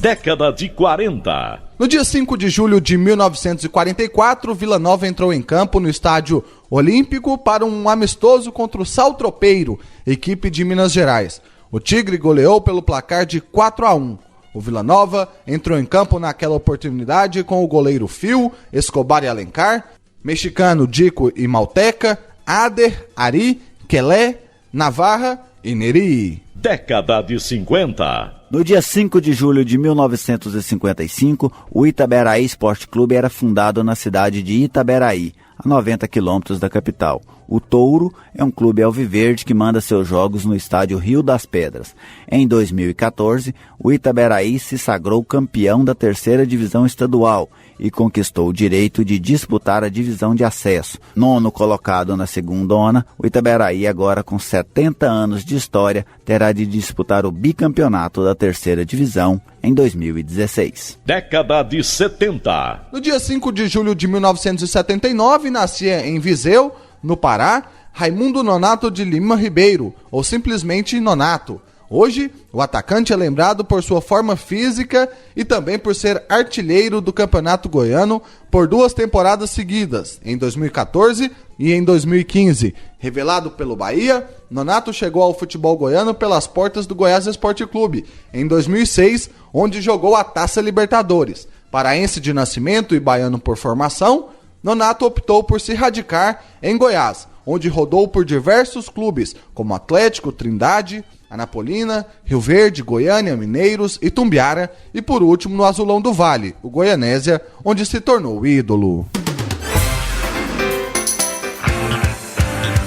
Década de 40. No dia 5 de julho de 1944, Vila Nova entrou em campo no Estádio Olímpico para um amistoso contra o Saltropeiro, equipe de Minas Gerais. O Tigre goleou pelo placar de 4-1. O Vila Nova entrou em campo naquela oportunidade com o goleiro Fio, Escobar e Alencar, mexicano Dico e Malteca, Ader, Ari, Quelé, Navarra e Neri. Década de 50. No dia 5 de julho de 1955, o Itaberaí Esporte Clube era fundado na cidade de Itaberaí, a 90 quilômetros da capital. O Touro é um clube alviverde que manda seus jogos no estádio Rio das Pedras. Em 2014, o Itaberaí se sagrou campeão da 3ª divisão estadual e conquistou o direito de disputar a divisão de acesso. 9º colocado na segundona, o Itaberaí, agora com 70 anos de história, terá de disputar o bicampeonato da 3ª divisão em 2016. Década de 70. No dia 5 de julho de 1979, nascia em Viseu, no Pará, Raimundo Nonato de Lima Ribeiro, ou simplesmente Nonato. Hoje, o atacante é lembrado por sua forma física e também por ser artilheiro do Campeonato Goiano por 2 temporadas seguidas, em 2014 e em 2015. Revelado pelo Bahia, Nonato chegou ao futebol goiano pelas portas do Goiás Esporte Clube, em 2006, onde jogou a Taça Libertadores. Paraense de nascimento e baiano por formação, Nonato optou por se radicar em Goiás, onde rodou por diversos clubes, como Atlético, Trindade, Anapolina, Rio Verde, Goiânia, Mineiros, Itumbiara e, por último, no Azulão do Vale, o Goianésia, onde se tornou ídolo.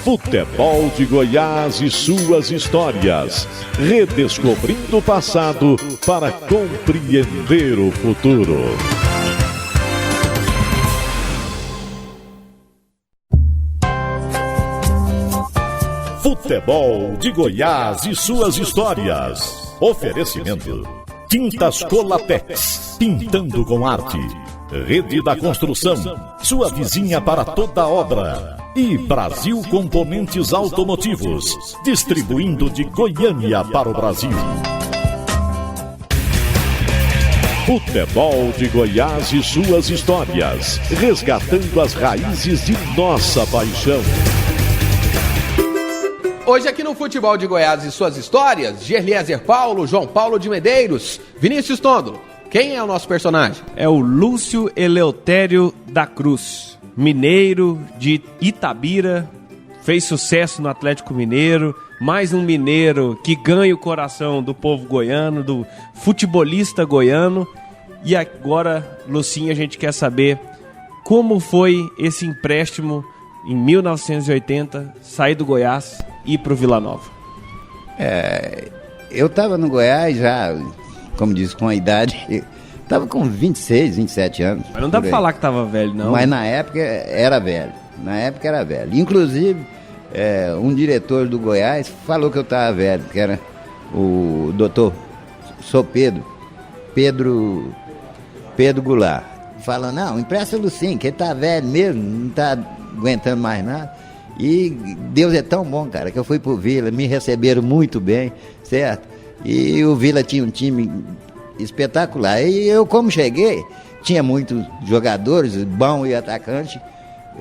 Futebol de Goiás e suas histórias. Redescobrindo o passado para compreender o futuro. Futebol de Goiás e suas histórias. Oferecimento: Tintas Colatex, pintando com arte. Rede da Construção, sua vizinha para toda obra. E Brasil Componentes Automotivos, distribuindo de Goiânia para o Brasil. Futebol de Goiás e suas histórias, resgatando as raízes de nossa paixão. Hoje aqui no Futebol de Goiás e suas histórias, Gerliezer Paulo, João Paulo de Medeiros, Vinícius Tondolo. Quem é o nosso personagem? É o Lúcio Eleutério da Cruz, mineiro de Itabira, fez sucesso no Atlético Mineiro, mais um mineiro que ganha o coração do povo goiano, do futebolista goiano. E agora, Lucinha, a gente quer saber como foi esse empréstimo em 1980, sair do Goiás e ir para o Vila Nova. Eu estava no Goiás já, como diz, com a idade, estava com 26, 27 anos. Mas não dá para falar que estava velho, não. Mas na época era velho. Inclusive, um diretor do Goiás falou que eu estava velho, que era o doutor Pedro Goulart. Falando, não, empresta o Lucinho, que ele tá velho mesmo, não tá aguentando mais nada. E Deus é tão bom, cara, que eu fui pro Vila, me receberam muito bem, certo? E o Vila tinha um time espetacular. E eu, como cheguei, tinha muitos jogadores, bom e atacante.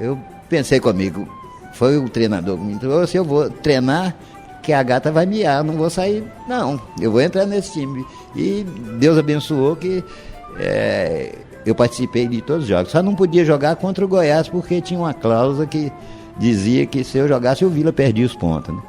Eu pensei comigo, foi o treinador que me trouxe, eu vou treinar, que a gata vai miar, não vou sair, não. Eu vou entrar nesse time. E Deus abençoou que eu participei de todos os jogos. Só não podia jogar contra o Goiás, porque tinha uma cláusula que dizia que se eu jogasse o Vila perdia os pontos, né?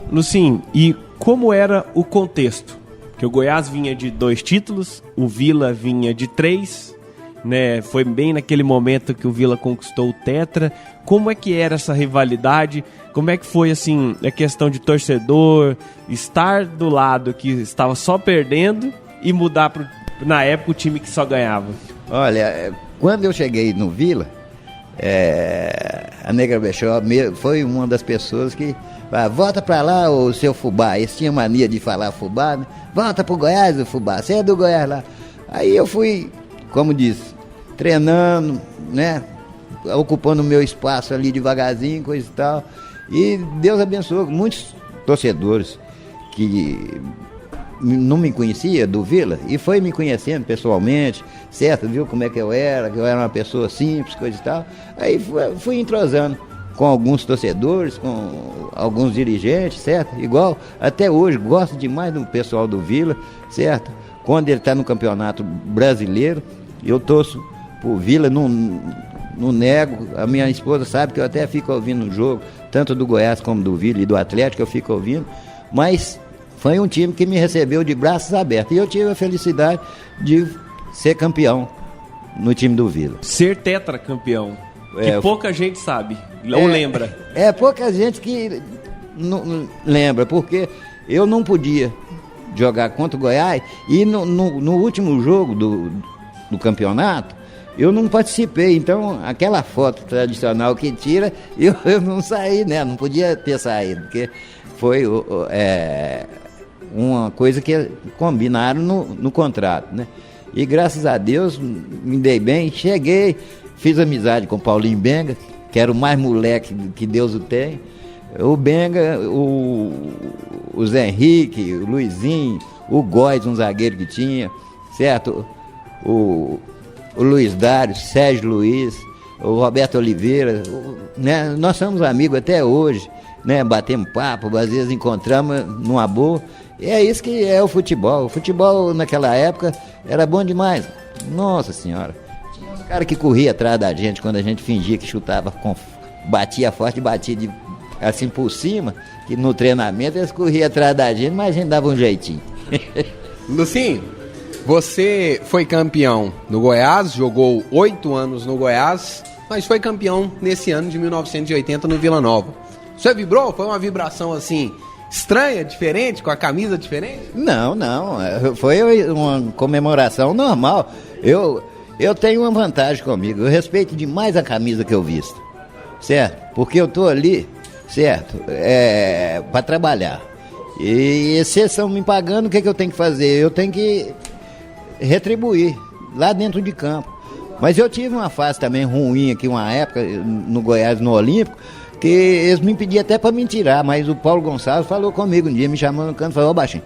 Lucinho, e como era o contexto? Que o Goiás vinha de 2 títulos, o Vila vinha de 3, né? Foi bem naquele momento que o Vila conquistou o Tetra. Como é que era essa rivalidade? Como é que foi, assim, a questão de torcedor, estar do lado que estava só perdendo e mudar pro, na época, o time que só ganhava? Olha, quando eu cheguei no Vila, a Negra Bechó foi uma das pessoas que volta pra lá, o seu Fubá. Eles tinham mania de falar Fubá, né? Volta pro Goiás, o Fubá, você é do Goiás lá. Aí eu fui, como disse, treinando, né? Ocupando o meu espaço ali devagarzinho, coisa e tal. E Deus abençoou muitos torcedores que não me conhecia do Vila e foi me conhecendo pessoalmente, certo? Viu como é que eu era uma pessoa simples, coisa e tal. Aí fui entrosando com alguns torcedores, com alguns dirigentes, certo? Igual, até hoje, gosto demais do pessoal do Vila, certo? Quando ele está no Campeonato Brasileiro, eu torço por Vila, não nego. A minha esposa sabe que eu até fico ouvindo o jogo, tanto do Goiás como do Vila e do Atlético, eu fico ouvindo, mas foi um time que me recebeu de braços abertos. E eu tive a felicidade de ser campeão no time do Vila. Ser tetracampeão, que pouca gente sabe, ou lembra. Pouca gente que não lembra, porque eu não podia jogar contra o Goiás e no último jogo do campeonato, eu não participei. Então, aquela foto tradicional que tira, eu não saí, né? Não podia ter saído, porque foi uma coisa que combinaram no contrato, né? E graças a Deus me dei bem, cheguei, fiz amizade com o Paulinho Benga, que era o mais moleque que Deus o tem. O Benga, o Zé Henrique, o Luizinho, o Góis, um zagueiro que tinha, certo? O Luiz Dário, Sérgio Luiz, o Roberto Oliveira, né? Nós somos amigos até hoje, né? Batemos papo, às vezes encontramos numa boa. E é isso que é o futebol. O futebol naquela época era bom demais. Nossa Senhora. Tinha uns caras que corriam atrás da gente quando a gente fingia que chutava, batia forte, batia assim por cima, que no treinamento eles corriam atrás da gente, mas a gente dava um jeitinho. Lucinho, você foi campeão no Goiás, jogou 8 anos no Goiás, mas foi campeão nesse ano de 1980 no Vila Nova. Você vibrou? Foi uma vibração assim estranha, diferente, com a camisa diferente? Não, foi uma comemoração normal. Eu tenho uma vantagem comigo, eu respeito demais a camisa que eu visto, certo? Porque eu tô ali, certo, para trabalhar. E se vocês estão me pagando, o que eu tenho que fazer? Eu tenho que retribuir lá dentro de campo. Mas eu tive uma fase também ruim aqui, uma época no Goiás, no Olímpico, que eles me pediam até para me tirar, mas o Paulo Gonçalves falou comigo um dia, me chamando no canto e falou: ô Baixinho,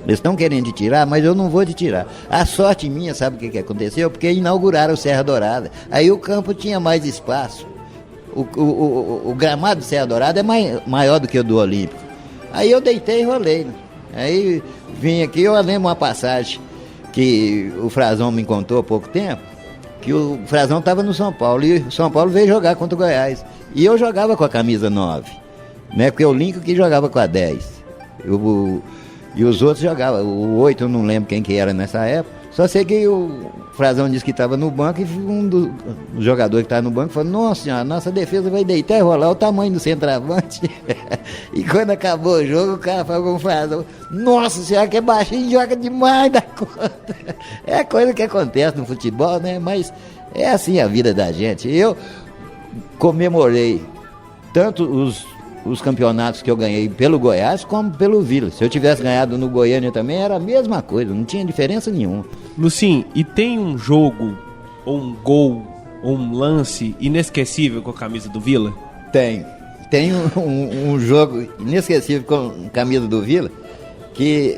eles estão querendo te tirar, mas eu não vou te tirar. A sorte minha, sabe o que aconteceu? Porque inauguraram o Serra Dourada. Aí o campo tinha mais espaço. O gramado do Serra Dourada é maior do que o do Olímpico. Aí eu deitei e rolei, né? Aí vim aqui, eu lembro uma passagem que o Frazão me contou há pouco tempo, que o Frazão estava no São Paulo, e o São Paulo veio jogar contra o Goiás. E eu jogava com a camisa 9, né? Porque o Lincoln que jogava com a 10. E os outros jogavam. O 8 eu não lembro quem que era nessa época. Só sei que o Frazão disse que estava no banco e um dos jogadores que estava no banco falou: nossa senhora, nossa defesa vai deitar e rolar o tamanho do centroavante. E quando acabou o jogo, o cara falou com o Frazão: nossa senhora, que é baixinho, joga demais da conta. É coisa que acontece no futebol, né? Mas é assim a vida da gente. Eu comemorei tanto os campeonatos que eu ganhei pelo Goiás como pelo Vila. Se eu tivesse ganhado no Goiânia também, era a mesma coisa, não tinha diferença nenhuma. Lucinho, e tem um jogo, ou um gol, ou um lance inesquecível com a camisa do Vila? Tem um jogo inesquecível com a camisa do Vila, que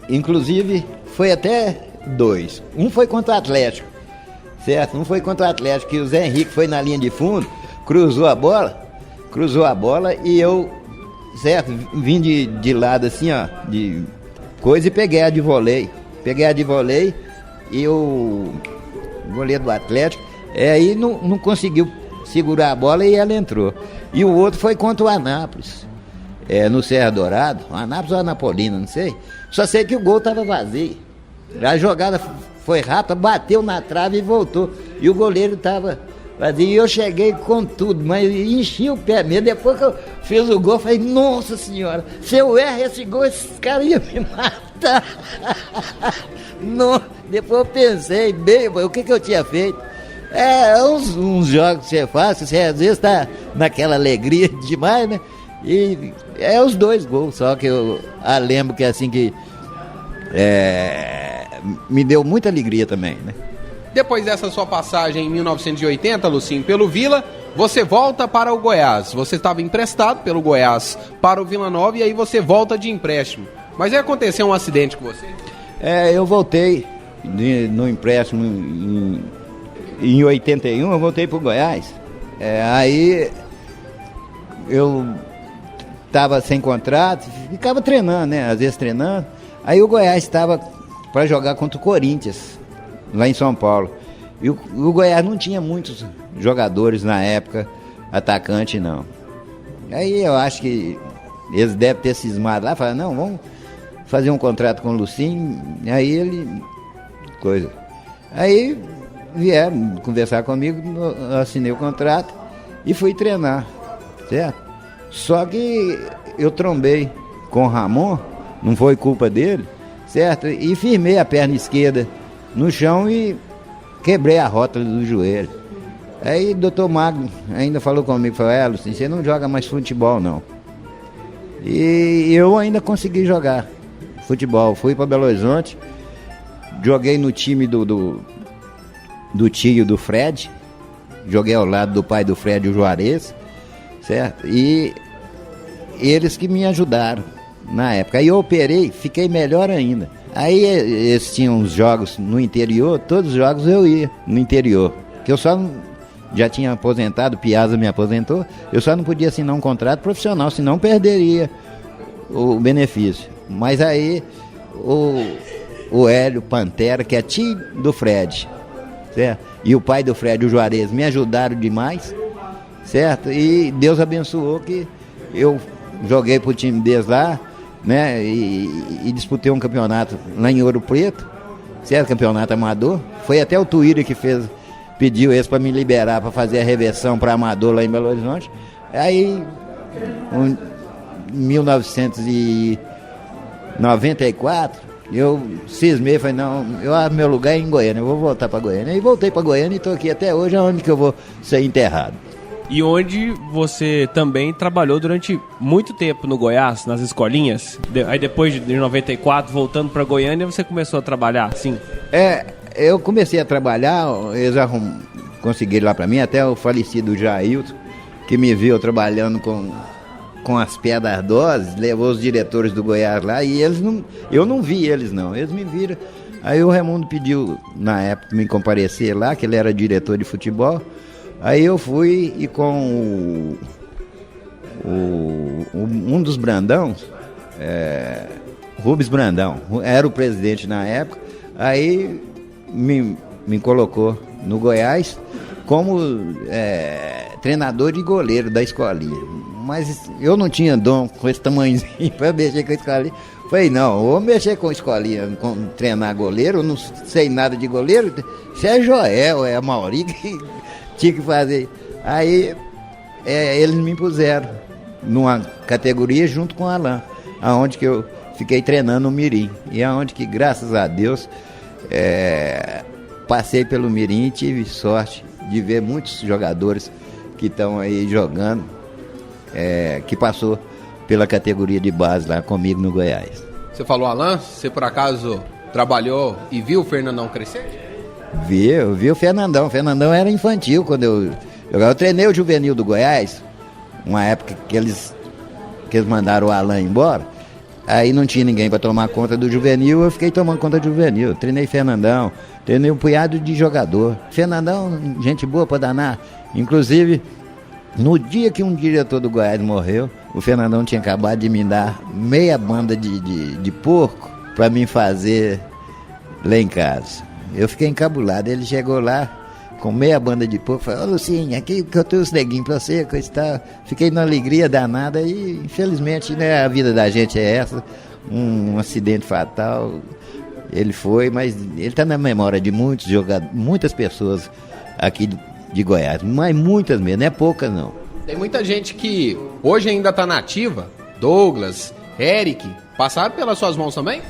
inclusive foi até 2. Um foi contra o Atlético, certo? Um foi contra o Atlético, que o Zé Henrique foi na linha de fundo, cruzou a bola e eu, certo, vim de lado assim, ó, de coisa, e peguei a de voleio e o goleiro do Atlético aí não conseguiu segurar a bola e ela entrou. E o outro foi contra o Anápolis, no Serra Dourado, o Anápolis ou Anapolina, não sei. Só sei que o gol estava vazio. A jogada foi rápida, bateu na trave e voltou. E o goleiro estava vazio. E eu cheguei com tudo, mas enchi o pé mesmo. Depois que eu fiz o gol, eu falei: nossa senhora, se eu erro esse gol, esses caras iam me matar. Não, depois eu pensei bem, o que eu tinha feito. Uns jogos que você faz, você às vezes está naquela alegria demais, né? E os 2 gols, só que eu lembro que assim que me deu muita alegria também, né? Depois dessa sua passagem em 1980, Lucinho, pelo Vila, você volta para o Goiás. Você estava emprestado pelo Goiás para o Vila Nova e aí você volta de empréstimo. Mas aí aconteceu um acidente com você? Eu voltei no empréstimo em 81, eu voltei pro Goiás. Aí eu estava sem contrato, ficava treinando, né? Às vezes treinando. Aí o Goiás estava para jogar contra o Corinthians, lá em São Paulo. E o Goiás não tinha muitos jogadores na época, atacante não. Aí eu acho que eles devem ter cismado lá, falaram, não, vamos fazer um contrato com o Lucinho. Aí ele... Aí vieram conversar comigo, eu assinei o contrato e fui treinar, certo? Só que eu trombei com o Ramon, não foi culpa dele, certo? E firmei a perna esquerda no chão e quebrei a rótula do joelho. Aí o doutor Magno ainda falou comigo, falou, Lucinho, você não joga mais futebol não. E eu ainda consegui jogar futebol, fui para Belo Horizonte, joguei no time do tio do Fred, joguei ao lado do pai do Fred, o Juarez, certo? E eles que me ajudaram na época. Aí eu operei, fiquei melhor ainda. Aí eles tinham uns jogos no interior, todos os jogos eu ia no interior. Que eu só já tinha aposentado, Piazza me aposentou, eu só não podia assinar um contrato profissional, senão perderia o benefício. Mas aí o Hélio Pantera, que é tio do Fred, certo? E o pai do Fred, o Juarez, me ajudaram demais, certo? E Deus abençoou que eu joguei pro time deles lá, né? E disputei um campeonato lá em Ouro Preto, certo? Campeonato amador. Foi até o Tuíra que pediu esse para me liberar para fazer a reversão para amador lá em Belo Horizonte. Aí, em 1994, eu cismei, falei, não, meu lugar é em Goiânia, eu vou voltar para Goiânia. E voltei para Goiânia e estou aqui até hoje, onde que eu vou ser enterrado. E onde você também trabalhou durante muito tempo no Goiás, nas escolinhas. Aí depois de 94, voltando para Goiânia, você começou a trabalhar, sim? Eu comecei a trabalhar, eles conseguiram lá para mim, até o falecido Jailton, que me viu trabalhando com as pedras ardosas, levou os diretores do Goiás lá, e eu não vi eles não, eles me viram. Aí o Raimundo pediu, na época, me comparecer lá, que ele era diretor de futebol. Aí eu fui e com um dos Brandão, Rubens Brandão, era o presidente na época, aí me colocou no Goiás como treinador de goleiro da escolinha. Mas eu não tinha dom com esse tamanhozinho para mexer com a escolinha. Falei, não, vou mexer com escolinha, treinar goleiro, eu não sei nada de goleiro, isso é Joel, é a Mauri que tinha que fazer. Aí eles me impuseram numa categoria junto com o Alain, aonde que eu fiquei treinando o Mirim. E aonde que, graças a Deus, passei pelo Mirim e tive sorte de ver muitos jogadores que estão aí jogando, que passou pela categoria de base lá comigo no Goiás. Você falou, Alain, você por acaso trabalhou e viu o Fernandão crescer? Vi o Fernandão. O Fernandão era infantil quando eu jogava. Eu treinei o juvenil do Goiás, uma época que eles mandaram o Alain embora. Aí não tinha ninguém para tomar conta do juvenil, eu fiquei tomando conta do juvenil. Treinei Fernandão, treinei um punhado de jogador. Fernandão, gente boa para danar. Inclusive, no dia que um diretor do Goiás morreu, o Fernandão tinha acabado de me dar meia banda de porco para mim fazer lá em casa. Eu fiquei encabulado, ele chegou lá com meia banda de porco, falou, Lucinho, aqui que eu trouxe neguinho pra você, coisa e tal. Fiquei na alegria danada e, infelizmente, né, a vida da gente é essa, um acidente fatal. Ele foi, mas ele tá na memória de muitos jogadores, muitas pessoas aqui de Goiás, mas muitas mesmo, não é poucas não. Tem muita gente que hoje ainda tá nativa, Douglas, Eric, passaram pelas suas mãos também?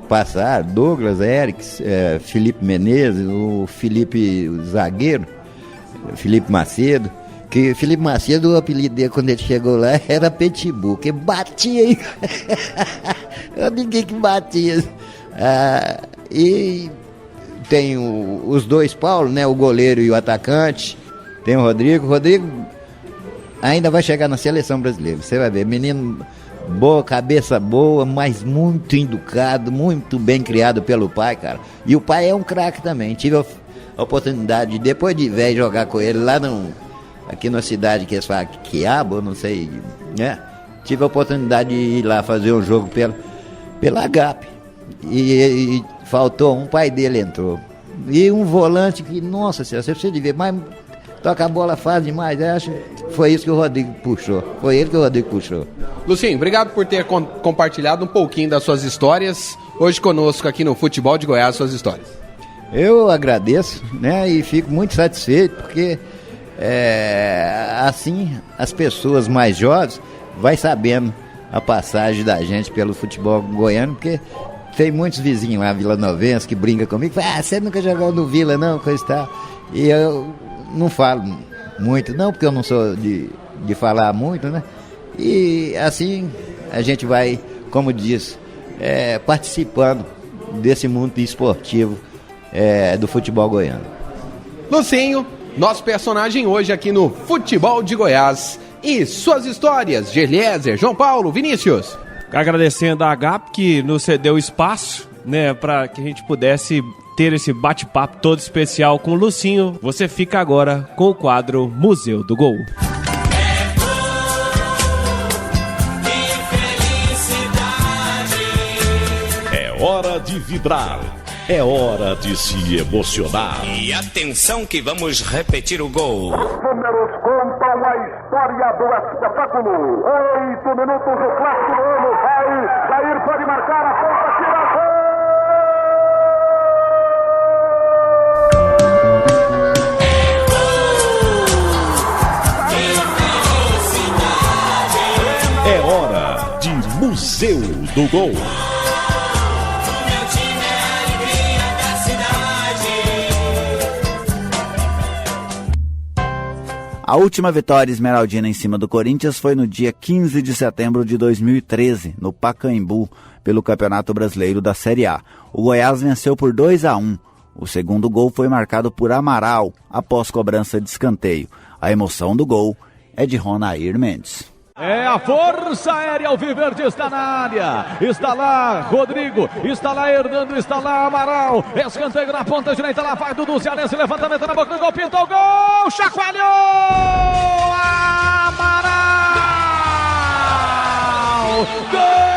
Passaram, Douglas, Eric, Felipe Menezes, o Felipe zagueiro, Felipe Macedo, que Felipe Macedo, o apelido dele quando ele chegou lá era Pitbull, que batia aí, ninguém que batia. E tem os dois Paulo, né, o goleiro e o atacante, tem o Rodrigo ainda vai chegar na seleção brasileira, você vai ver, menino boa, cabeça boa, mas muito educado, muito bem criado pelo pai, cara. E o pai é um craque também. Tive a oportunidade, depois de velho, jogar com ele lá aqui na cidade que eles falam Quiabo, não sei, né? Tive a oportunidade de ir lá fazer um jogo pela HAP. E faltou um, pai dele entrou. E um volante que, nossa senhora, você precisa de ver, mas toca a bola fácil demais. Acho que foi isso que o Rodrigo puxou. Foi ele que o Rodrigo puxou. Lucinho, obrigado por ter compartilhado um pouquinho das suas histórias. Hoje conosco aqui no Futebol de Goiás, suas histórias. Eu agradeço, né? E fico muito satisfeito, porque assim as pessoas mais jovens vai sabendo a passagem da gente pelo futebol goiano, porque tem muitos vizinhos lá, Vila Novense, que brincam comigo, falam, você nunca jogou no Vila, não, coisa e tal. E eu não falo muito, não, porque eu não sou de falar muito, né? E assim a gente vai, como diz, participando desse mundo esportivo do futebol goiano. Lucinho, nosso personagem hoje aqui no Futebol de Goiás. E suas histórias, Geliezer, João Paulo, Vinícius. Agradecendo a HAP que nos cedeu espaço, né, para que a gente pudesse ter esse bate-papo todo especial com o Lucinho. Você fica agora com o quadro Museu do Gol. É hora de vibrar. É hora de se emocionar. E atenção que vamos repetir o gol. Os números contam a história do espetáculo. 8 minutos do clássico do ano. Vai, Jair pode marcar a ponta, tira É hora de Museu do Gol. A última vitória esmeraldina em cima do Corinthians foi no dia 15 de setembro de 2013, no Pacaembu, pelo Campeonato Brasileiro da Série A. O Goiás venceu por 2-1. O segundo gol foi marcado por Amaral, após cobrança de escanteio. A emoção do gol é de Ronair Mendes. É a Força Aérea Alviverde, está na área, está lá Rodrigo, está lá Hernando, está lá Amaral, escanteio na ponta direita, lá vai Dudu Cearense, levantamento na boca do gol, pintou o gol, chacoalhou, Amaral, gol!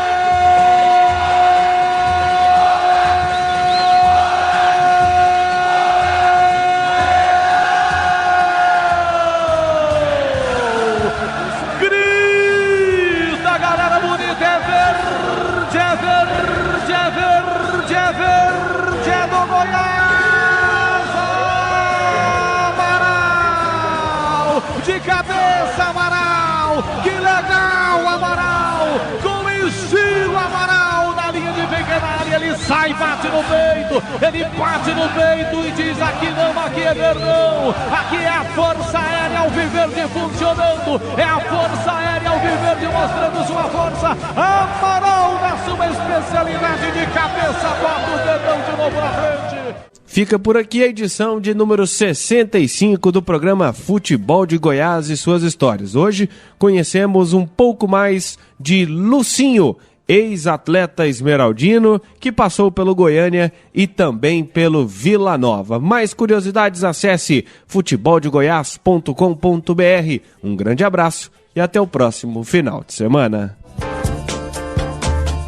De cabeça, Amaral, que legal, Amaral, com estilo, Amaral, na linha de pequenária, ele sai, bate no peito, ele bate no peito e diz, aqui não, aqui é Verdão, aqui é a Força Aérea Alviverde funcionando, é a Força Aérea Alviverde mostrando sua força, Amaral na sua especialidade de cabeça, bota o Verdão de novo na frente. Fica por aqui a edição de número 65 do programa Futebol de Goiás e suas histórias. Hoje conhecemos um pouco mais de Lucinho, ex-atleta esmeraldino, que passou pelo Goiânia e também pelo Vila Nova. Mais curiosidades, acesse futeboldegoias.com.br. Um grande abraço e até o próximo final de semana.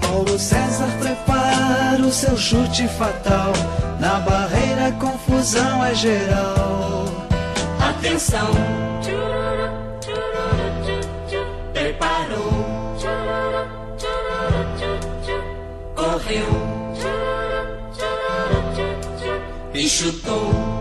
Paulo César prepara o seu chute fatal. Na barreira, confusão é geral. Atenção! Preparou. Correu. E chutou.